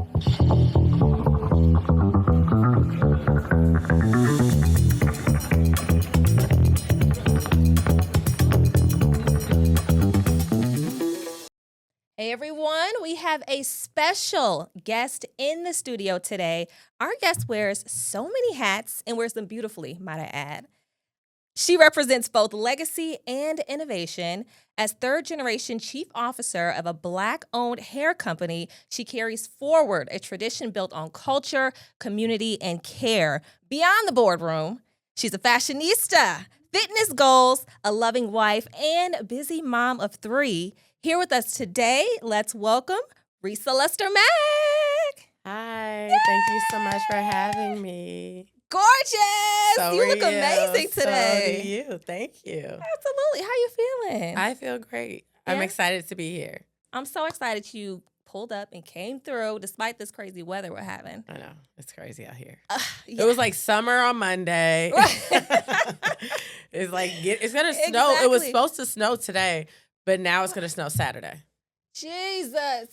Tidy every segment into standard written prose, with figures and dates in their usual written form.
Hey everyone, we have a special guest in the studio today. Our guest wears so many hats and wears them beautifully, might I add. She represents both legacy and innovation. As third-generation chief officer of a Black-owned hair company, she carries forward a tradition built on culture, community, and care. Beyond the boardroom, she's a fashionista, fitness goals, a loving wife, and a busy mom of 3. Here with us today, let's welcome Resa Mack. Hi, Thank you so much for having me. Gorgeous! So You look amazing today. So do you. Thank you. Absolutely. How you feeling? I feel great. I'm Yeah? excited to be here. I'm so excited you pulled up and came through despite this crazy weather we're having. I know. It's crazy out here. Yeah. It was like summer on Monday. It's like, it's going to snow. It was Exactly. supposed to snow today, but now it's going to snow Saturday. Jesus.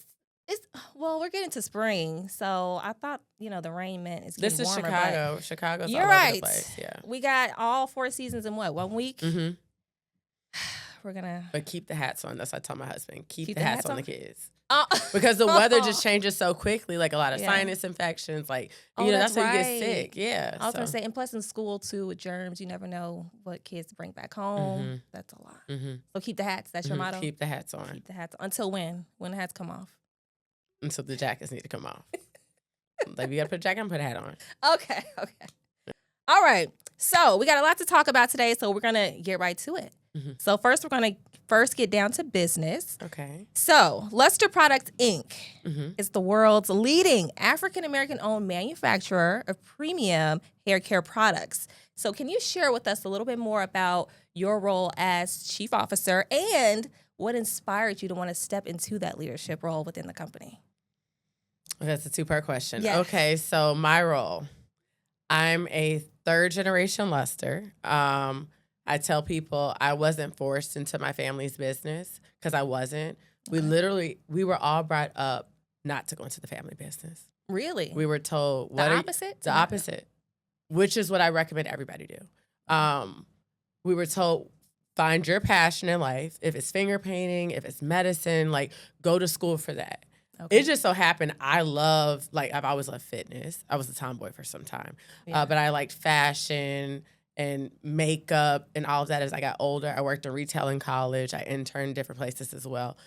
Well, we're getting to spring, so I thought, the rain meant it's getting This is warmer. Chicago. Chicago's You're all right. over the place. Yeah. We got all 4 seasons in what, 1 week? Mm-hmm. We're going to... But keep the hats on. That's what I tell my husband. Keep the hats on the kids. Because the weather just changes so quickly, like a lot of sinus infections, like, that's how you get sick. Yeah. I was going to say, and plus in school too with germs, you never know what kids bring back home. Mm-hmm. That's a lot. Mm-hmm. So keep the hats. That's your motto? Keep the hats on. Keep the hats on. Until when? When the hats come off? Until the jackets need to come off. Like, you got to put a jacket on, put a hat on. Okay. All right. So we got a lot to talk about today, so we're going to get right to it. Mm-hmm. So first, we're going to get down to business. Okay. So Luster Products, Inc. Mm-hmm. is the world's leading African-American-owned manufacturer of premium hair care products. So can you share with us a little bit more about your role as chief officer and what inspired you to want to step into that leadership role within the company? That's a 2-part question. Yes. Okay, so my role. I'm a third-generation Luster. I tell people I wasn't forced into my family's business because I wasn't. Okay. We were all brought up not to go into the family business. Really? We were told the opposite? The opposite, which is what I recommend everybody do. We were told, find your passion in life. If it's finger painting, if it's medicine, like, go to school for that. Okay. It just so happened I've always loved fitness. I was a tomboy for some time. Yeah. But I liked fashion and makeup and all of that as I got older. I worked in retail in college. I interned different places as well.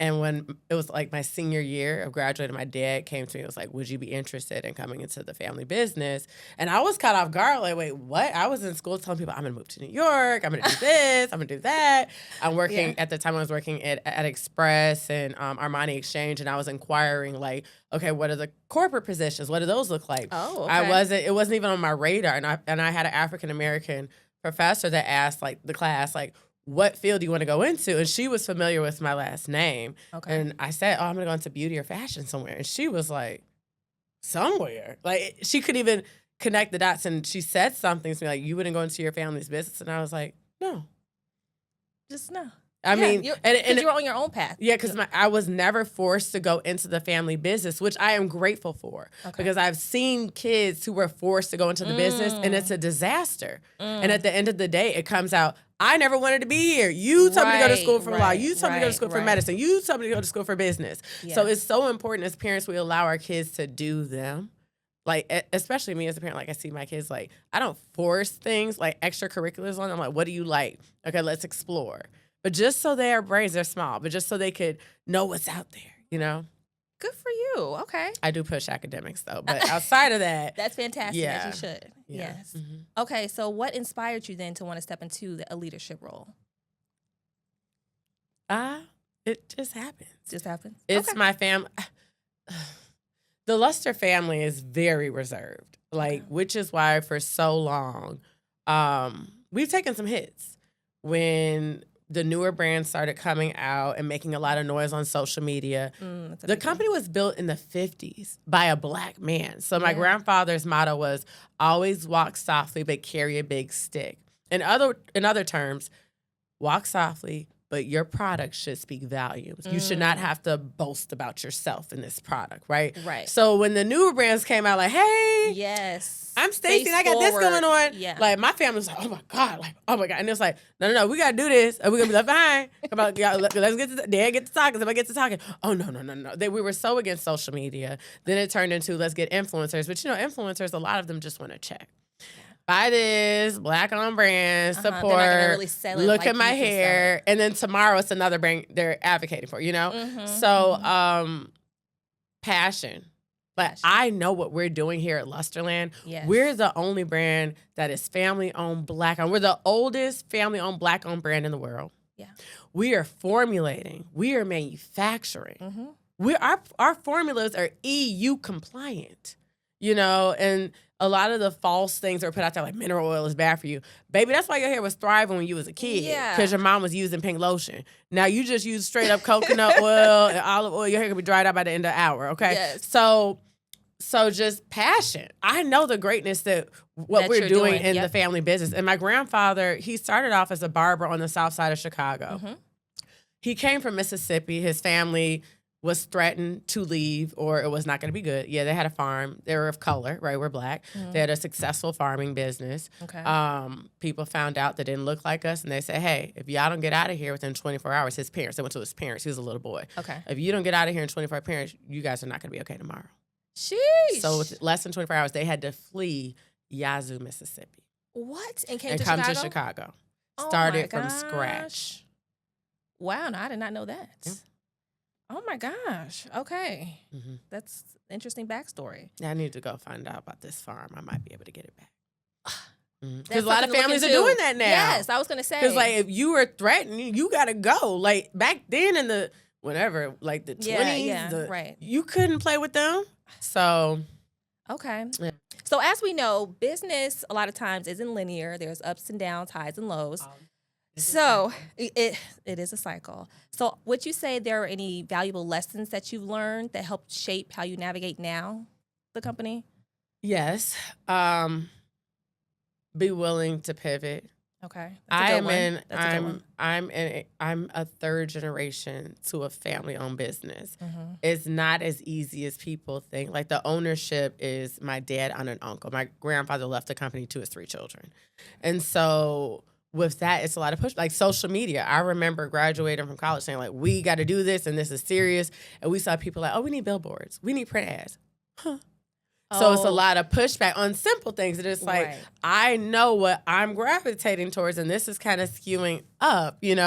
And when it was like my senior year of graduating, my dad came to me and was like, would you be interested in coming into the family business? And I was caught off guard, like, wait, what? I was in school telling people I'm going to move to New York. I'm going to do this. I'm going to do that. I'm working, at the time I was working at Express and Armani Exchange, and I was inquiring, like, okay, what are the corporate positions? What do those look like? Oh, okay. It wasn't even on my radar. And I had an African-American professor that asked, like, the class, like, what field do you want to go into? And she was familiar with my last name. Okay. And I said, I'm going to go into beauty or fashion somewhere. And she was like, somewhere? Like, she couldn't even connect the dots. And she said something to me like, you wouldn't go into your family's business? And I was like, no. Just no. I mean, and you're on your own path. Yeah, because I was never forced to go into the family business, which I am grateful for. Okay. Because I've seen kids who were forced to go into the business, and it's a disaster. And at the end of the day, it comes out, I never wanted to be here. You told me to go to school for law. You told me to go to school for medicine. You told me to go to school for business. Yeah. So it's so important as parents we allow our kids to do them. Like, especially me as a parent, like, I see my kids, like, I don't force things, like, extracurriculars on them. I'm like, what do you like? Okay, let's explore. But just so their brains are small, but just so they could know what's out there, Good for you. Okay. I do push academics, though. But outside of that. That's fantastic. Yeah. As you should. Yeah. Yes. Mm-hmm. Okay, so what inspired you then to want to step into a leadership role? It just happens. Just happened? It's okay. my family. The Luster family is very reserved, like, which is why for so long, we've taken some hits. When the newer brands started coming out and making a lot of noise on social media. The company was built in the 50s by a Black man. So my grandfather's motto was, always walk softly, but carry a big stick. In other terms, walk softly, but your product should speak volumes. You should not have to boast about yourself in this product, right? Right. So when the newer brands came out, like, hey, yes, I'm Stacey and I got this going on. Like, my family was like, oh my God. And it's like, no, we got to do this. Or we're going to be left behind. Come on, let's get to talking. Somebody get to talking. Oh, no. We were so against social media. Then it turned into, let's get influencers. But, influencers, a lot of them just want to check. Buy this, Black-owned brand, support, they're not gonna really sell it look like at my you can hair. sell it. And then tomorrow it's another brand they're advocating for, So, passion. But I know what we're doing here at Lusterland. Yes. We're the only brand that is family-owned, Black-owned. We're the oldest family-owned, Black-owned brand in the world. Yeah. We are formulating. We are manufacturing. Our formulas are EU compliant, and a lot of the false things that are put out there, like mineral oil is bad for you. Baby, that's why your hair was thriving when you was a kid. Yeah. Because your mom was using pink lotion. Now you just use straight up coconut oil and olive oil. Your hair can be dried out by the end of the hour, okay? Yes. So just passion. I know the greatness that we're doing in the family business. And my grandfather, he started off as a barber on the south side of Chicago. He came from Mississippi. His family was threatened to leave or it was not going to be good. Yeah, they had a farm. They were of color, right? We're Black. They had a successful farming business. Okay. People found out they didn't look like us and they said, hey, if y'all don't get out of here within 24 hours, his parents, they went to his parents. He was a little boy. Okay. If you don't get out of here in 24 hours, you guys are not going to be okay tomorrow. Sheesh. So with less than 24 hours, they had to flee Yazoo, Mississippi. What? And came to Chicago. Started from scratch. Wow, no, I did not know that. Yeah. Oh my gosh. Okay. That's interesting backstory. I need to go find out about this farm. I might be able to get it back. Because That's a lot of something to families are look into. doing that now. Yes, I was going to say. Because, like, if you were threatened, you got to go. Like, back then in the, whatever, like the 20s, right. You couldn't play with them. So. Okay. Yeah. So, as we know, business a lot of times isn't linear. There's ups and downs, highs and lows. So it is a cycle. So would you say there are any valuable lessons that you've learned that helped shape how you navigate now the company? Yes. Be willing to pivot. Okay. I'm a third generation to a family-owned business. It's not as easy as people think. Like, the ownership is my dad, aunt, and uncle. My grandfather left the company to his 3 children. And so with that, it's a lot of push. Like, social media. I remember graduating from college saying, like, we got to do this and this is serious. And we saw people like, oh, we need billboards. We need print ads. So it's a lot of pushback on simple things. And it's like, I know what I'm gravitating towards, and this is kind of skewing up, in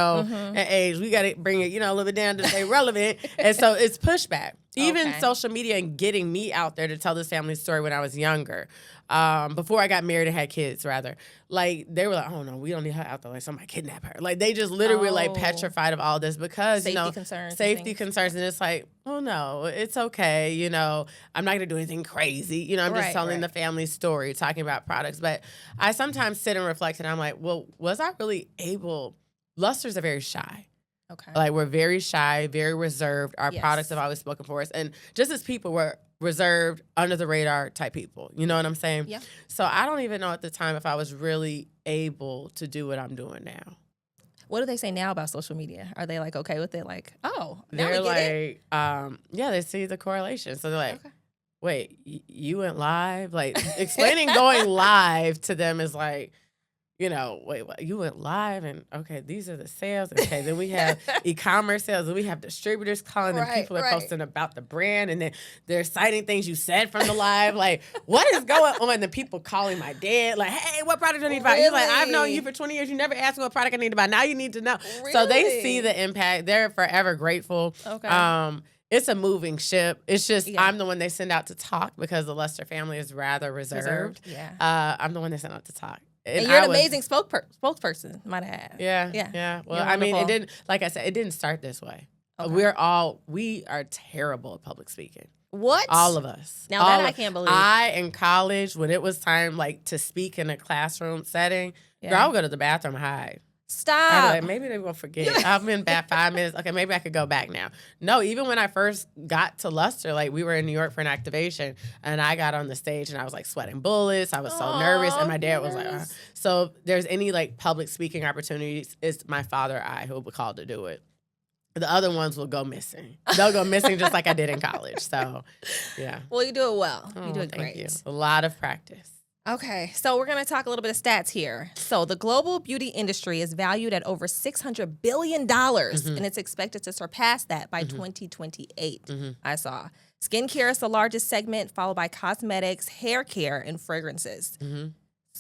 age. We got to bring it, a little bit down to stay relevant. And so it's pushback. Even social media and getting me out there to tell this family story when I was younger. Before I got married and had kids, rather. Like, they were like, oh, no, we don't need her out there. Like, somebody kidnap her. Like, they just literally were, like, petrified of all this because, safety concerns. And it's like, oh, no, it's okay. I'm not going to do anything crazy. I'm just telling the family story, talking about products. But I sometimes sit and reflect, and I'm like, well, was I really able? Lusters are very shy. Okay. Like, we're very shy, very reserved. Our products have always spoken for us. And just as people, we're reserved, under the radar type people. You know what I'm saying? Yeah. So I don't even know at the time if I was really able to do what I'm doing now. What do they say now about social media? Are they like okay with it? Like, oh, now they're we get it? Yeah, they see the correlation. So they're like, wait, you went live? Like, explaining going live to them is like, wait, what? You went live and okay, these are the sales. Okay, then we have e-commerce sales and we have distributors calling and people are posting about the brand and then they're citing things you said from the live. Like, what is going on? The people calling my dad, like, hey, what product do I need to buy? He's like, I've known you for 20 years. You never asked me what product I need to buy. Now you need to know. Really? So they see the impact. They're forever grateful. Okay. It's a moving ship. It's just I'm the one they send out to talk because the Lester family is rather reserved. Yeah. I'm the one they send out to talk. And you're an amazing spokesperson, might have. Yeah. Well, I mean, it didn't, like I said, it didn't start this way. Okay. We are terrible at public speaking. What? All of us. Now that I can't believe. In college, when it was time, like, to speak in a classroom setting, girl, I would go to the bathroom and hide. I'd be Stop. like, maybe they won't forget. I've been back 5 minutes. Okay, maybe I could go back now. No, even when I first got to Luster, like we were in New York for an activation, and I got on the stage and I was like sweating bullets. I was so nervous, and my dad was like, So there's any like public speaking opportunities, it's my father or I who will be called to do it. The other ones will go missing. They'll go missing just like I did in college. So, yeah. Well, you do it well. You do Oh, it thank great. you. A lot of practice. Okay, so we're going to talk a little bit of stats here. So the global beauty industry is valued at over $600 billion, and it's expected to surpass that by 2028, I saw. Skincare is the largest segment, followed by cosmetics, hair care, and fragrances.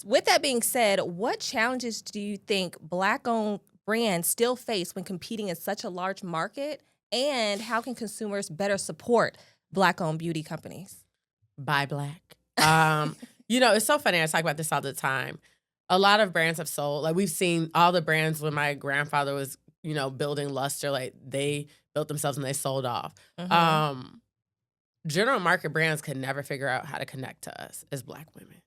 With that being said, what challenges do you think Black-owned brands still face when competing in such a large market, and how can consumers better support Black-owned beauty companies? Buy Black. You know, it's so funny. I talk about this all the time. A lot of brands have sold. Like, we've seen all the brands when my grandfather was, you know, building Luster, like they built themselves and they sold off. General market brands could never figure out how to connect to us as Black women.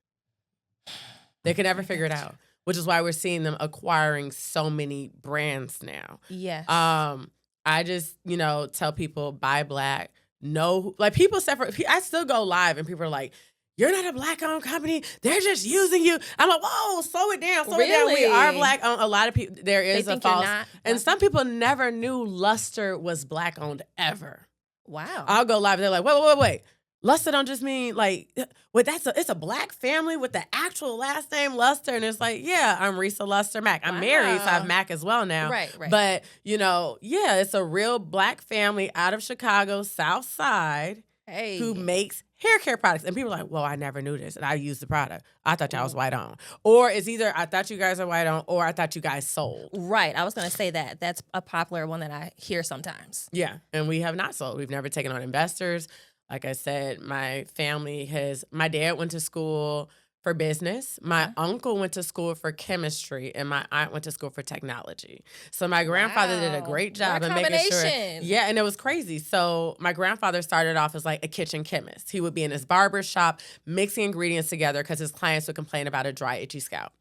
They could never figure it out, which is why we're seeing them acquiring so many brands now. Yes. I just, you know, tell people buy Black. No, like people separate. I still go live and people are like, "You're not a Black-owned company. They're just using you." I'm like, "Whoa, slow it down, slow it down. We are Black-owned." A lot of people, there is a false, and some people never knew Luster was Black-owned ever. Wow. I'll go live. They're like, "Wait. Luster don't just mean like, well, it's a Black family with the actual last name Luster." And it's like, yeah, I'm Resa Luster Mack. I'm married, so I have Mack as well now. Right. But, you know, yeah, it's a real Black family out of Chicago, South Side, who makes hair care products. And people are like, "Well, I never knew this, and I used the product. I thought y'all was white on." Or it's either I thought you guys are white on, or I thought you guys sold. Right. I was going to say that. That's a popular one that I hear sometimes. Yeah, and we have not sold. We've never taken on investors. Like I said, my dad went to school for business. My uncle went to school for chemistry, and my aunt went to school for technology. So my grandfather did a great job in making sure. Yeah, and it was crazy. So my grandfather started off as like a kitchen chemist. He would be in his barber shop mixing ingredients together because his clients would complain about a dry, itchy scalp.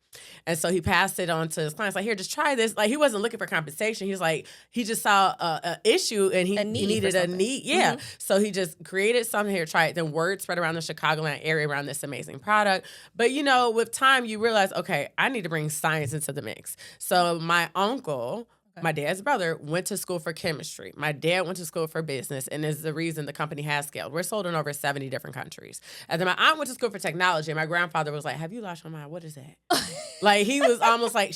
And so he passed it on to his clients, like, "Here, just try this." Like, he wasn't looking for compensation. He was like, he just saw a issue and he needed a need. Yeah. So he just created something. "Here, try it." Then word spread around the Chicagoland area around this amazing product. But, you know, with time, you realize, okay, I need to bring science into the mix. So my uncle, my dad's brother, went to school for chemistry. My dad went to school for business, and is the reason the company has scaled. We're sold in over 70 different countries. And then my aunt went to school for technology, and my grandfather was like, "Have you lost your mind? What is that?" Like, he was almost like,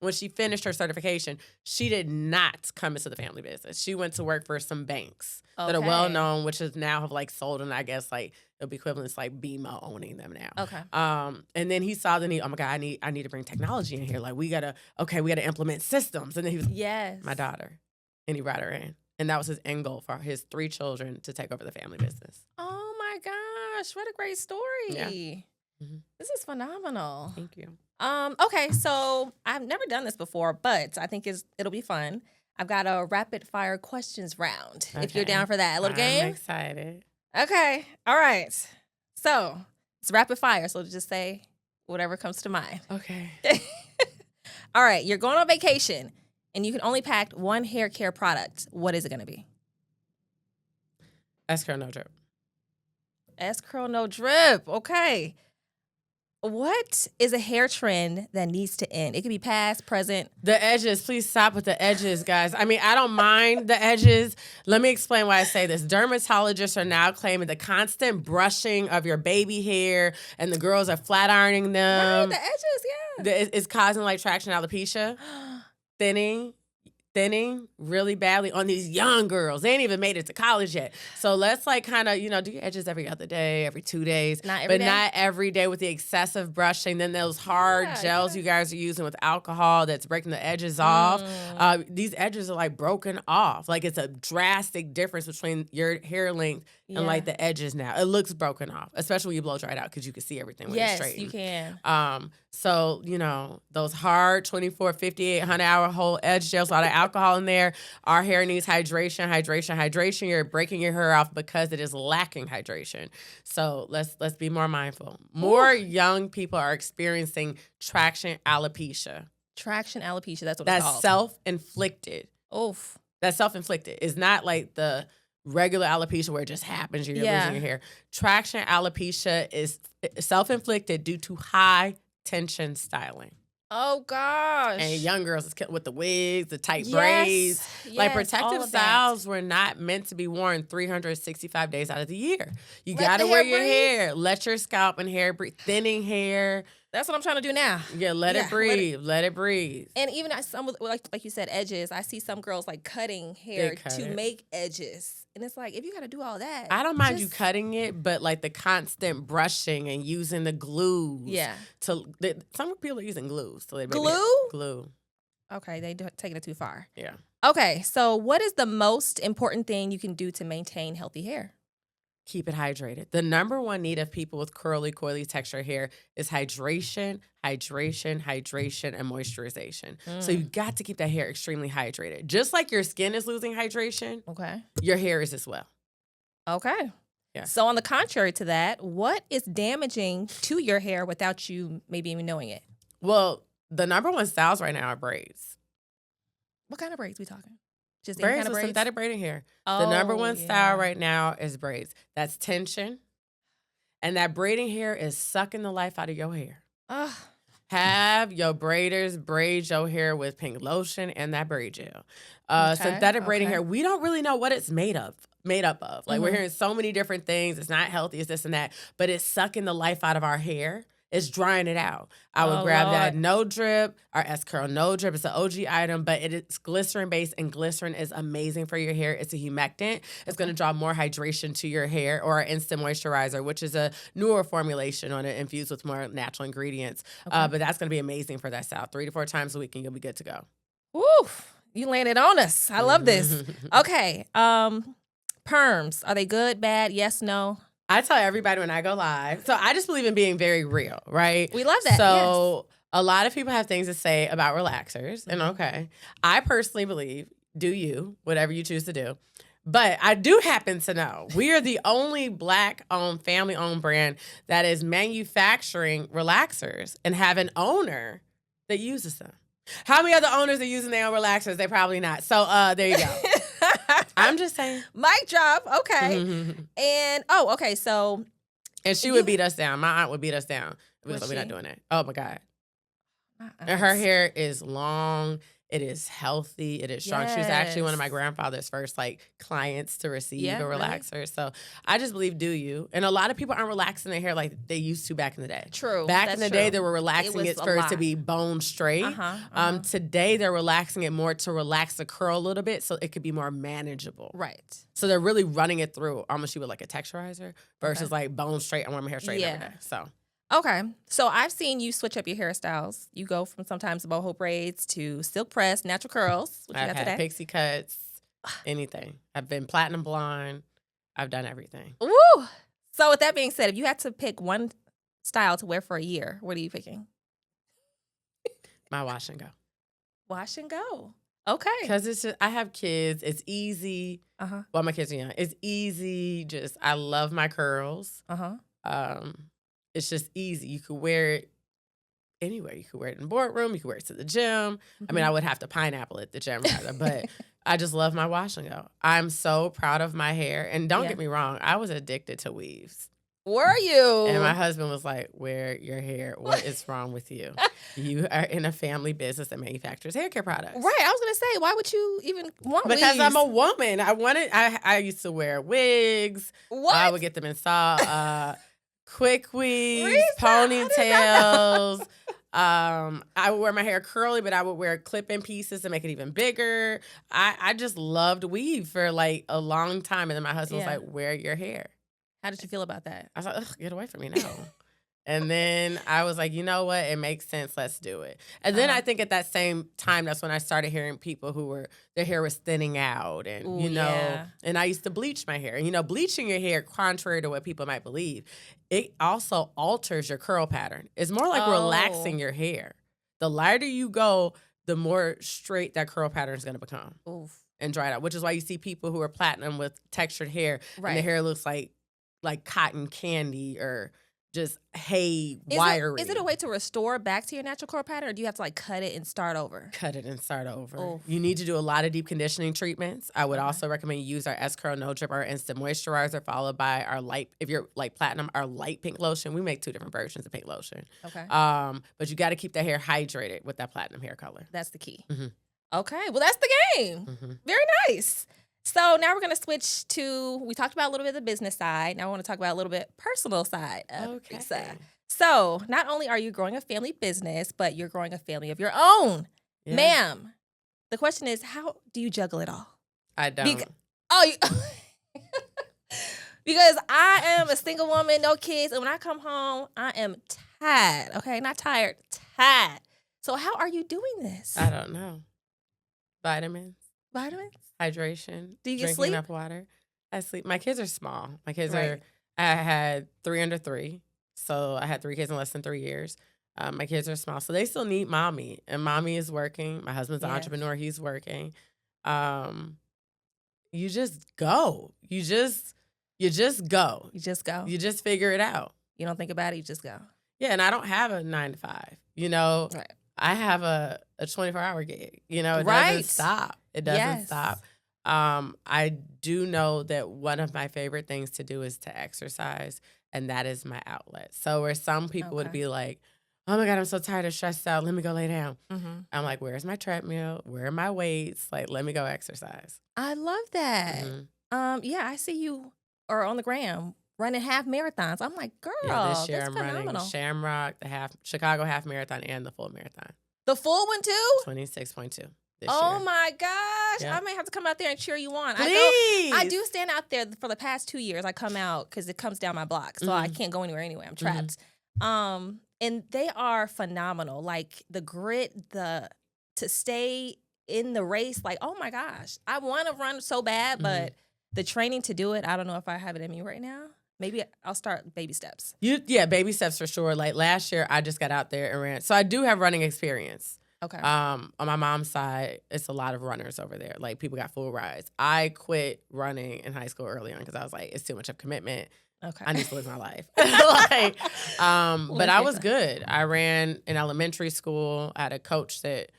when she finished her certification, she did not come into the family business. She went to work for some banks that are well known, which is now have like sold, and I guess like it'll be equivalent to like BMO owning them now. Okay. And then he saw the need. "Oh my God, I need to bring technology in here. Like, we gotta implement systems." And then he was, "My daughter," and he brought her in, and that was his end goal for his 3 children to take over the family business. Oh my gosh, what a great story. Yeah. This is phenomenal. Thank you. Okay, so I've never done this before, but I think it'll be fun. I've got a rapid fire questions round. If you're down for that, a little game. I'm excited. Okay, all right. So it's rapid fire, so just say whatever comes to mind. Okay. All right, you're going on vacation, and you can only pack one hair care product. What is it going to be? S-Curl No Drip. S-Curl No Drip. Okay. What is a hair trend that needs to end? It could be past, present. The edges. Please stop with the edges, guys. I mean, I don't mind the edges. Let me explain why I say this. Dermatologists are now claiming the constant brushing of your baby hair, and the girls are flat ironing them. Right, the edges, yeah. It's causing like traction alopecia, thinning really badly on these young girls. They ain't even made it to college yet. So let's like kind of, do your edges every other day, every 2 days. Not every day? Not every day with the excessive brushing. Then those hard gels you guys are using with alcohol that's breaking the edges off. These edges are like broken off. Like, it's a drastic difference between your hair length and like the edges now. It looks broken off, especially when you blow dry it out, because you can see everything when it's straight. Yes, you can. So, those hard 24, 58, 100-hour whole edge gels, a lot of alcohol in there. Our hair needs hydration. You're breaking your hair off because it is lacking hydration. So let's be more mindful. More young people are experiencing traction alopecia. Traction alopecia. That's what it's That's called. self-inflicted. Oof. That's self-inflicted. It's not like the regular alopecia where it just happens, you're Yeah. losing your hair. Traction alopecia is self-inflicted due to high tension styling. Oh gosh. And young girls is with the wigs, the tight Yes. braids. Like Yes, protective all of that. styles were not meant to be worn 365 days out of the year. You Let gotta the wear hair your breathe. hair. Let your scalp and hair breathe. Thinning hair. That's what I'm trying to do now. Yeah, let Yeah, it breathe. Let it breathe. And even some like you said, edges. I see some girls like cutting hair cut to it. make edges, and it's like if you got to do all that, I don't mind you just- cutting it, but like the constant brushing and using the glues. Yeah. Some people are using glues. So Glue. Okay, they taking it too far. Yeah. Okay, so what is the most important thing you can do to maintain healthy hair? Keep it hydrated. The number one need of people with curly, coily texture hair is hydration, and moisturization. So you got to keep that hair extremely hydrated. Just like your skin is losing hydration, Okay. your hair is as well. Okay. Yeah. So on the contrary to that, what is damaging to your hair without you maybe even knowing it? Well, the number one styles right now are braids. What kind of braids we talking? Just any Braids kind of with braids? synthetic braiding hair. Oh, The number one style yeah. right now is braids. That's tension. And that braiding hair is sucking the life out of your hair. Ugh. Have your braiders braid your hair with pink lotion and that braid gel. Okay, Synthetic braiding okay. hair, we don't really know what it's made up of. Like we're Mhm. hearing so many different things. It's not healthy, it's this and that, but it's sucking the life out of our hair. It's drying it out. I would Oh, grab that Lord. No Drip, our S-Curl No Drip. It's an OG item, but it is glycerin based, and glycerin is amazing for your hair. It's a humectant. It's going to draw more hydration to your hair. Or our Instant Moisturizer, which is a newer formulation on it, infused with more natural ingredients. But that's going to be amazing for that style. 3 to 4 times a week, and you'll be good to go. Woo! You landed on us. I love this. Okay. Perms. Are they good, bad? Yes, no? I tell everybody when I go live. So I just believe in being very real, right? We love that, So a lot of people have things to say about relaxers, and Mm-hmm. okay. I personally believe, do you, whatever you choose to do. But I do happen to know we are the only Black-owned, family-owned brand that is manufacturing relaxers and have an owner that uses them. How many other owners are using their own relaxers? They're probably not. So there you go. I'm just saying. Mic drop. Okay. And, okay. So, And she would beat us down. My aunt would beat us down. We was Would like, we're not she? doing that. Oh my God. And her hair is long. It is healthy. It is strong. She was actually one of my Yes. grandfather's first clients to receive Yeah, a really? relaxer. So I just believe do you. And a lot of people aren't relaxing their hair like they used to back in the day. True. Back That's in the day, true. they were relaxing was it a for it to lot. be bone straight. Today, they're relaxing it more to relax the curl a little bit so it could be more manageable. Right. So they're really running it through almost you with like a texturizer versus like bone straight. I want my hair straight every Yeah. day. So Okay. So I've seen you switch up your hairstyles. You go from sometimes boho braids to silk press, natural curls, which you I've got had today. pixie cuts, anything. I've been platinum blonde. I've done everything. Woo! So with that being said, if you had to pick one style to wear for a year, what are you picking? My wash and go. Wash and go. Okay. Because it's just, I have kids. It's easy. Uh-huh. Well, my kids are young. It's easy. Just, I love my curls. Uh-huh. It's just easy. You could wear it anywhere. You could wear it in the boardroom. You could wear it to the gym. I mean, I would have to pineapple at the gym rather, but I just love my wash and go. I'm so proud of my hair. And don't Yeah. get me wrong, I was addicted to weaves. Were you? And my husband was like, wear your hair. What is wrong with you? You are in a family business that manufactures hair care products. Right. I was gonna say, why would you even want Because weaves? I'm a woman. I used to wear wigs. What? I would get them installed. Quick weaves, Resa, I did not ponytails. I would wear my hair curly, but I would wear clip-in pieces to make it even bigger. I just loved weave for like a long time. And then my husband Yeah. was like, wear your hair. How did you feel about that? I was like, ugh, get away from me now. And then I was like, you know what? It makes sense. Let's do it. And then I think at that same time, that's when I started hearing people their hair was thinning out. And, Ooh, yeah. and I used to bleach my hair. And, bleaching your hair, contrary to what people might believe, it also alters your curl pattern. It's more like relaxing your hair. The lighter you go, the more straight that curl pattern is going to become. Oof. And dry it out, which is why you see people who are platinum with textured hair and Right. the hair looks like cotton candy or just hay Is wiry. Is it a way to restore back to your natural curl pattern, or do you have to like cut it and start over? Cut it and start over. Oof. You need to do a lot of deep conditioning treatments. I would Okay. also recommend you use our S-Curl No Drip, our instant moisturizer, followed by our light, if you're like platinum, our light pink lotion. We make 2 different versions of pink lotion. Okay. But you got to keep the hair hydrated with that platinum hair color. That's the key. Mhm. Okay. Well, that's the game. Mhm. Very nice. So now we're going to switch to, we talked about a little bit of the business side. Now I want to talk about a little bit personal side of Okay. Resa. So not only are you growing a family business, but you're growing a family of your own. Yeah. Ma'am, the question is, how do you juggle it all? I don't. Because I am a single woman, no kids, and when I come home, I am tired. Okay, not tired, tired. So how are you doing this? I don't know. Vitamins, Vitamins? hydration. Do you get drinking sleep? enough water. I sleep. My kids are small. My kids Right. are. I had 3 under 3, so I had 3 kids in less than 3 years. My kids are small, so they still need mommy, and mommy is working. My husband's an Yes. entrepreneur; he's working. You just go. You just go. You just go. You just figure it out. You don't think about it, you just go. Yeah, and I don't have a 9 to 5. You know, Right. I have a 24-hour gig. You know, it Right. doesn't stop. It doesn't Yes. stop. I do know that one of my favorite things to do is to exercise, and that is my outlet. So where some people would Okay. be like, oh my God, I'm so tired and stressed out. Let me go lay down. Mm-hmm. I'm like, where's my treadmill? Where are my weights? Like, let me go exercise. I love that. Mhm. Yeah, I see you or on the gram running half marathons. I'm like, girl, Yeah, this year that's I'm phenomenal. running Shamrock, Chicago half marathon, and the full marathon. The full one too? 26.2 this Oh year. my gosh. Yeah. I may have to come out there and cheer you on. Please. I do stand out there for the past 2 years. I come out because it comes down my block. So I Mhm. can't go anywhere anyway. I'm trapped. And they are phenomenal. Like the grit, to stay in the race. Like, oh my gosh. I want to run so bad, but the training to do it, I don't know if I have it in me right now. Maybe I'll start baby steps. Yeah, baby steps for sure. Like last year, I just got out there and ran. So I do have running experience. Okay. On my mom's side, it's a lot of runners over there. Like people got full rides. I quit running in high school early on because I was like, it's too much of commitment. Okay. I need to live my life. Like, but I was Live. good. I ran in elementary school. I had a coach that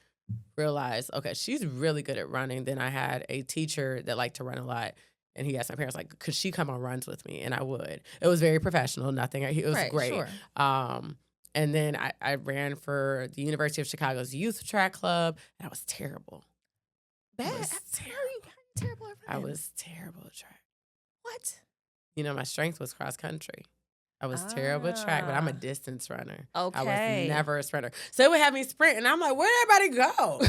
realized, okay, she's really good at running. Then I had a teacher that liked to run a lot. And he asked my parents, like, could she come on runs with me? And I would. It was very professional. Nothing. It was Right, great. sure. And then I ran for the University of Chicago's youth track club. And I was terrible. Bad. was How are you terrible at I running? was terrible at track. What? You know, my strength was cross country. I was terrible at track, but I'm a Ah. distance runner. Okay. I was never a sprinter. So it would have me sprint, and I'm like, where'd everybody go?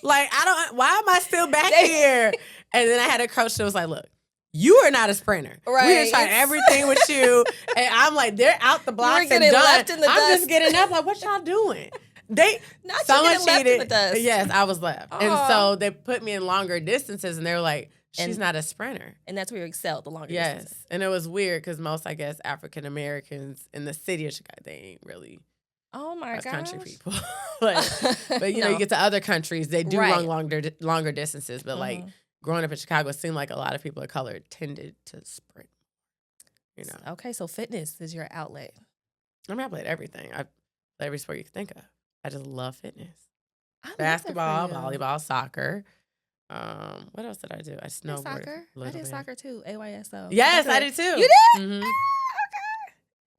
Like, why am I still back here? And then I had a coach that was like, look, you are not a sprinter. Right. We done tried everything with you. And I'm like, they're out the blocks and getting done. left in the I'm dust. just getting up like, what y'all doing? Not Someone you getting left in the dust. Yes, I was left. And Aw. so they put me in longer distances, and they were like, she's And- not a sprinter. And that's where you excel, the longer Yes. distances. And it was weird because most, I guess, African Americans in the city of Chicago, they ain't really Oh my gosh. country people. but you know, you get to other countries, they do Right. run longer distances. But like Mhm. growing up in Chicago, it seemed like a lot of people of color tended to sprint. You know, Okay, so fitness is your outlet. I mean, I played everything. I played every sport you could think of. I just love fitness. I love that for Basketball, you. volleyball, soccer. What else did I do? I I did snowboarded. soccer. a I little did bit. soccer too. AYSO. Yes, I did too. You did? Mhm. Okay.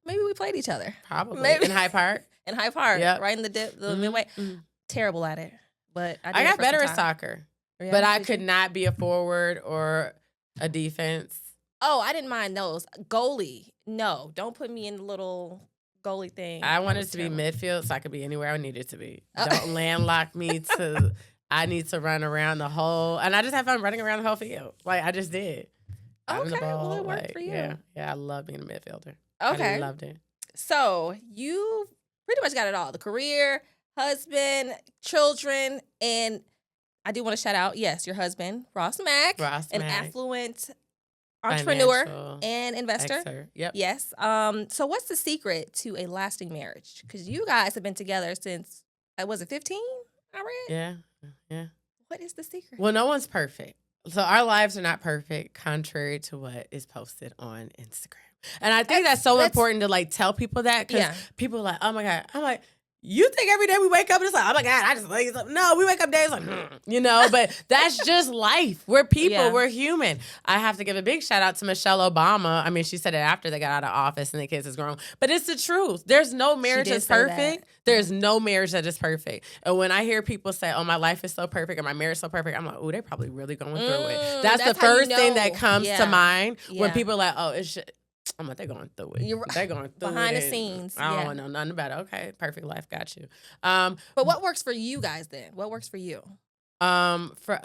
Maybe we played each other Probably Maybe. in Hyde Park. in Hyde Park, Yep. right in the Mhm, midway. mhm. Terrible at it, but I, did I it got for better some at time. soccer, Yeah, but I did could you? not be a forward or a defense. Oh, I didn't mind those. Goalie. No, don't put me in the little goalie thing. I That wanted was to be terrible. midfield so I could be anywhere I needed to be. Oh. Don't landlock me to. I need to run around the whole, and I just have fun running around the whole field. Like I just did. Having the Okay, well, it ball, worked like, for you. Yeah, I love being a midfielder. Okay. I loved it. So you pretty much got it all: the career, husband, children, and I do want to shout out, yes, your husband, Ross Mack, Ross an Mack, affluent entrepreneur financial and investor. expert. Yep. Yes. So what's the secret to a lasting marriage? Because you guys have been together since, was it 15? I read. Yeah. What is the secret? Well, no one's perfect. So our lives are not perfect, contrary to what is posted on Instagram. And I think that's so important to like tell people that, because people are like, oh my God. I'm like, you think every day we wake up and it's like, oh my God, I just wake up. No, we wake up days like, but that's just life. We're people, we're human. I have to give a big shout out to Michelle Obama. I mean, she said it after they got out of office and the kids is grown, but it's the truth. There's no marriage that's perfect. There's no marriage that is perfect. And when I hear people say, oh, my life is so perfect and my marriage is so perfect, I'm like, oh, they're probably really going through it. That's the first thing that comes to mind when people are like, oh, it's just, I'm like, they're going through it. They're going through behind it. the scenes. I don't know nothing about it. Okay, perfect life, got you. But what works for you guys then? What works for you? For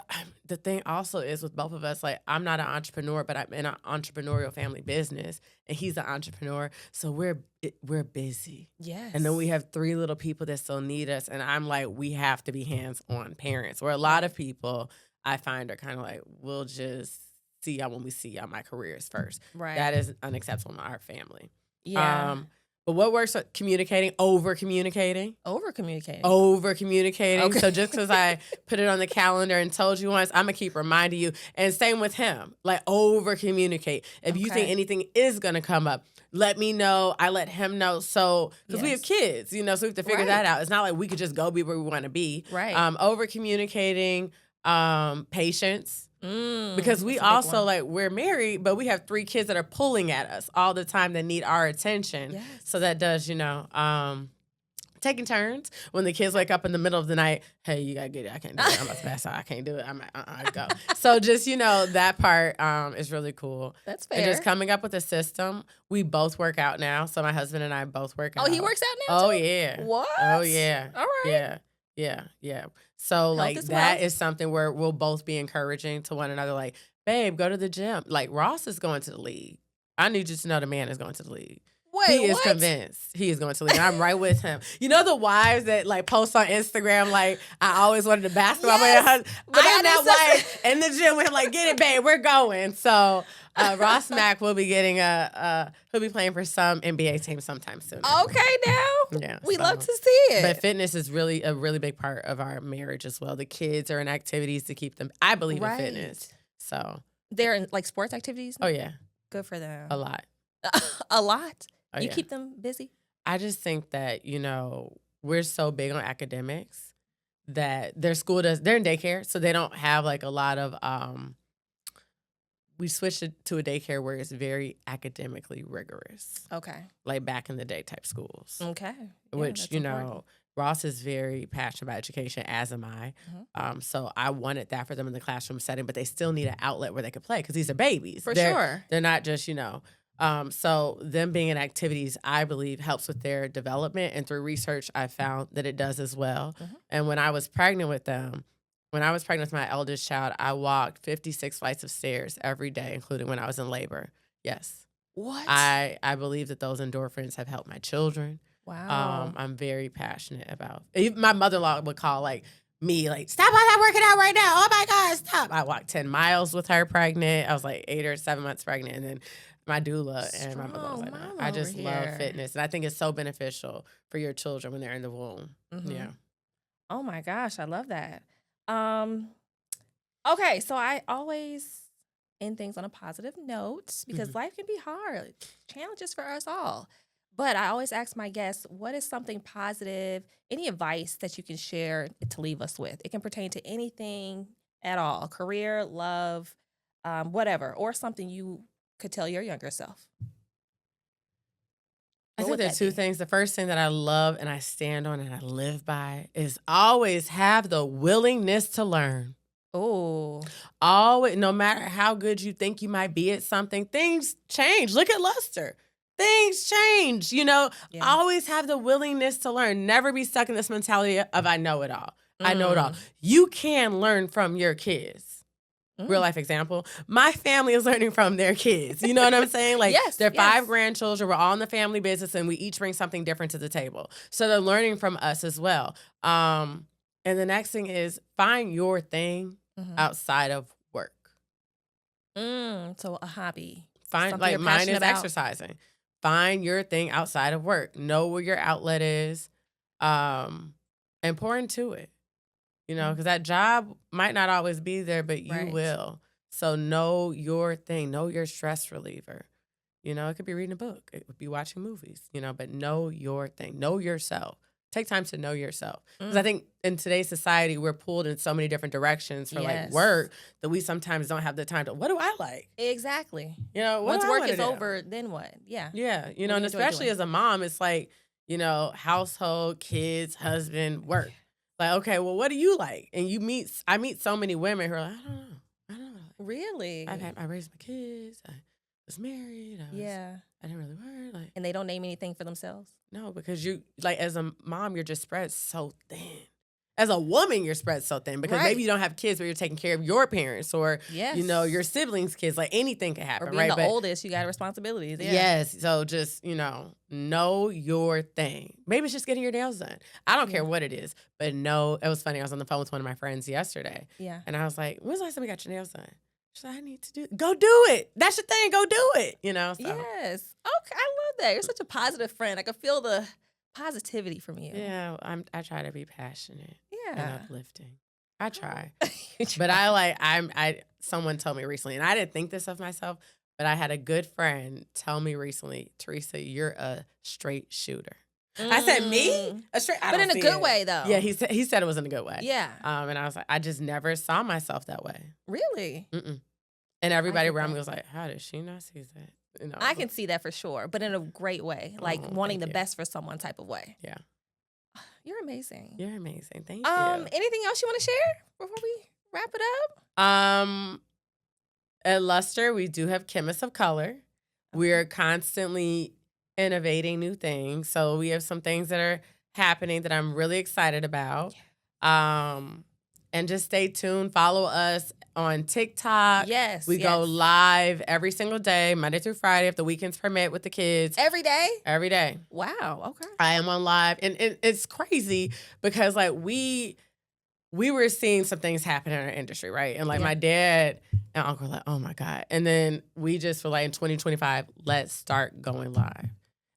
the thing also is with both of us, like, I'm not an entrepreneur, but I'm in an entrepreneurial family business, and he's an entrepreneur, so we're busy. Yes. And then we have 3 little people that still need us, and I'm like, we have to be hands-on parents. Where a lot of people I find are kind of like, we'll just see y'all when we see y'all. My career is first. Right. That is unacceptable in our family. Yeah. But what works for communicating? Over-communicating. Over-communicating. Over-communicating. Okay. So just because I put it on the calendar and told you once, I'm going to keep reminding you. And same with him. Like, over-communicate. If you think anything is going to come up, let me know. I let him know. So, because we have kids, so we have to figure that out. It's not like we could just go be where we want to be. Right. Over-communicating, patience. Because we also, like, we're married, but we have 3 kids that are pulling at us all the time that need our attention. Yes. So that does, taking turns. When the kids wake up in the middle of the night, hey, you got to get it. I can't do it. I'm about to pass out. I can't do it. I'm go. So just, that part is really cool. That's fair. And just coming up with a system. We both work out now. So my husband and I both work out. Oh, he works out now too? too? Yeah. What? Oh, yeah. All right. Yeah. So, like, that is something where we'll both be encouraging to one another. Like, babe, go to the gym. Like, Ross is going to the league. I need you to know the man is going to the league. Wait, he is convinced he is going to the league. I'm right with him. You know the wives that, like, post on Instagram, like, I always wanted a basketball player. But I am that wife in the gym with him, like, get it, babe, we're going. So, Ross Mack will be getting he'll be playing for some NBA team sometime soon. Okay, now. Yeah. We love to see it. But fitness is really a really big part of our marriage as well. The kids are in activities to keep them. I believe in fitness. So. They're in, like, sports activities? Oh, yeah. Good for them. A lot. A lot? Oh, you keep them busy? I just think that, we're so big on academics that they're in daycare, so they don't have, like, a lot of, we switched it to a daycare where it's very academically rigorous. Okay. Like back in the day type schools. Okay. Yeah, which, Ross is very passionate about education, as am I. Mm-hmm. So I wanted that for them in the classroom setting, but they still need an outlet where they could play because these are babies. For sure. They're not just, so them being in activities, I believe, helps with their development. And through research, I found that it does as well. Mm-hmm. And when I was pregnant with my eldest child, I walked 56 flights of stairs every day, including when I was in labor. Yes. What? I believe that those endorphins have helped my children. Wow. I'm very passionate about. My mother-in-law would call, like, me, like, stop all that working out right now. Oh, my God, stop. I walked 10 miles with her pregnant. I was, like, 8 or 7 months pregnant. And then my doula and my mother was like, I just love fitness. And I think it's so beneficial for your children when they're in the womb. Mm-hmm. Yeah. Oh, my gosh. I love that. Okay, so I always end things on a positive note because life can be hard, challenges for us all. But I always ask my guests, what is something positive, any advice that you can share to leave us with? It can pertain to anything at all, career, love, whatever, or something you could tell your younger self. I think there's 2 things. The first thing that I love and I stand on and I live by is always have the willingness to learn. Oh. Always, no matter how good you think you might be at something, things change. Look at Luster. Things change, Always have the willingness to learn. Never be stuck in this mentality of I know it all. I know it all. You can learn from your kids. Real life example. My family is learning from their kids. You know what I'm saying? Like, they're 5 grandchildren. We're all in the family business, and we each bring something different to the table. So they're learning from us as well. And the next thing is find your thing outside of work. So a hobby. Find, like, mine is exercising. Find your thing outside of work. Know where your outlet is, and pour into it. Because that job might not always be there, but you will. So know your thing. Know your stress reliever. It could be reading a book. It could be watching movies, but know your thing. Know yourself. Take time to know yourself. Because I think in today's society, we're pulled in so many different directions for like work that we sometimes don't have the time to, what do I like? Exactly. What Once do I work wanna is do? over, then what? Yeah. Yeah. What do And you enjoy especially doing? as a mom, it's like, household, kids, husband, work. Like, okay, well, what do you like? And I meet so many women who are like, I don't know. Really? I raised my kids. I was married. I didn't really work. Like, And they don't name anything for themselves? no, because you, like, as a mom, you're just spread so thin. As a woman, you're spread so thin because maybe you don't have kids, but you're taking care of your parents or, your siblings' kids. Like, anything can happen, or being right? the oldest, you got responsibilities. Yeah. Yes. So just, know your thing. Maybe it's just getting your nails done. I don't care what it is, but no, it was funny. I was on the phone with one of my friends yesterday. Yeah. And I was like, when's the last time we got your nails done? She's like, I need to go do it. That's your thing. Go do it. So. Yes. Okay. I love that. You're such a positive friend. I can feel the positivity from you. Yeah. I try to be passionate and uplifting. I try. But someone told me recently, and I didn't think this of myself, but I had a good friend tell me recently, Teresa, you're a straight shooter. I said, me? A straight, but in a good way, though. Yeah, he said it was in a good way. Yeah. And I was like, I just never saw myself that way. Really? Mm-mm. And everybody around me was like, how did she not see that? I can see that for sure, but in a great way, like wanting the best for someone type of way. Yeah. You're amazing. You're amazing. Thank you. Anything else you want to share before we wrap it up? At Luster, we do have chemists of color. We're constantly innovating new things. So we have some things that are happening that I'm really excited about. And just stay tuned. Follow us on TikTok. Yes. We go live every single day, Monday through Friday, if the weekends permit with the kids. Every day? Every day. Wow. Okay. I am on live. And it's crazy because like we were seeing some things happen in our industry, right? And like my dad and uncle were like, oh my God. And then we just were like, in 2025, let's start going live.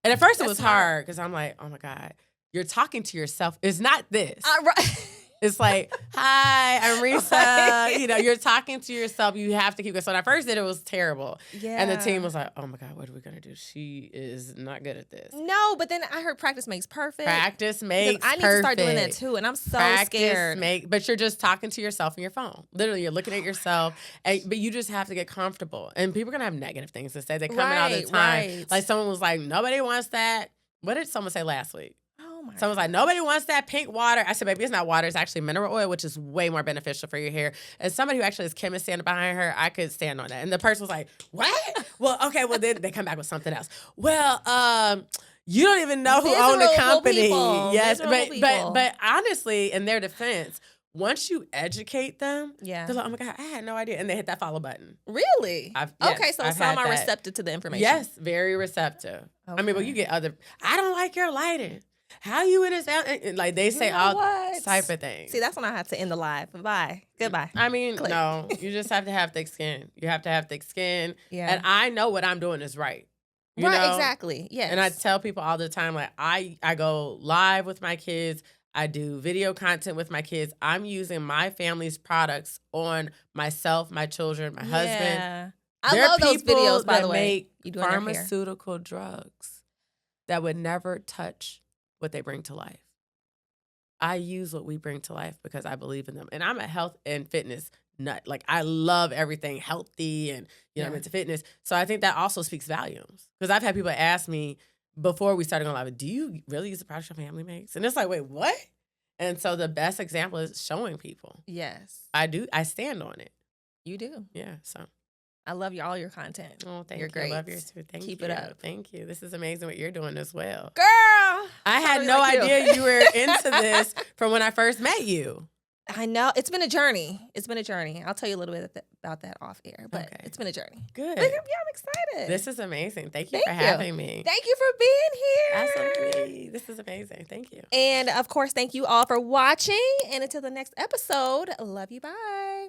And at first it was hard because I'm like, oh my God, you're talking to yourself. It's not this. Right. It's like, hi, I'm Resa. You're talking to yourself. You have to keep going. So when I first did it was terrible. Yeah. And the team was like, oh my God, what are we going to do? She is not good at this. No, but then I heard practice makes perfect. Practice makes I need to start doing that too. And I'm so scared. But you're just talking to yourself on your phone. Literally, you're looking at yourself. But you just have to get comfortable. And people are going to have negative things to say. They come in all the time. Right. Like someone was like, nobody wants that. What did someone say last week? Someone was God. like, nobody wants that pink water. I said, baby, it's not water. It's actually mineral oil, which is way more beneficial for your hair. And somebody who actually is chemist standing behind her, I could stand on that. And the person was like, what? Well, okay, well, then they come back with something else. Well, you don't even know who owned the company. People. Yes, but honestly, in their defense, once you educate them, they're like, oh my God, I had no idea. And they hit that follow button. Really? Yes, so some are receptive to the information. Yes, very receptive. Okay. I mean, but you get I don't like your lighting. How you in this out? Like they say all type of things. See, that's when I have to end the live. Bye. Goodbye. I mean, no, you just have to have thick skin. You have to have thick skin. Yeah. And I know what I'm doing is right. You right, know? Exactly. Yes. And I tell people all the time, like I go live with my kids. I do video content with my kids. I'm using my family's products on myself, my children, my husband. I love those videos, by the way. You do pharmaceutical drugs that would never touch what they bring to life. I use what we bring to life because I believe in them. And I'm a health and fitness nut. Like I love everything healthy and, I'm into fitness. So I think that also speaks volumes. Because I've had people ask me before we started going live, do you really use the products your family makes? And it's like, wait, what? And so the best example is showing people. Yes. I do. I stand on it. You do. Yeah. So I love all your content. Oh, thank you. You're great. I love yours too. Keep it up. Thank you. This is amazing what you're doing as well. Girl! I had no idea you were into this from when I first met you. I know. It's been a journey. I'll tell you a little bit about that off air, but It's been a journey. Good. But, yeah, I'm excited. This is amazing. Thank you for having me. Thank you for being here. Absolutely. This is amazing. Thank you. And, of course, thank you all for watching. And until the next episode, love you. Bye.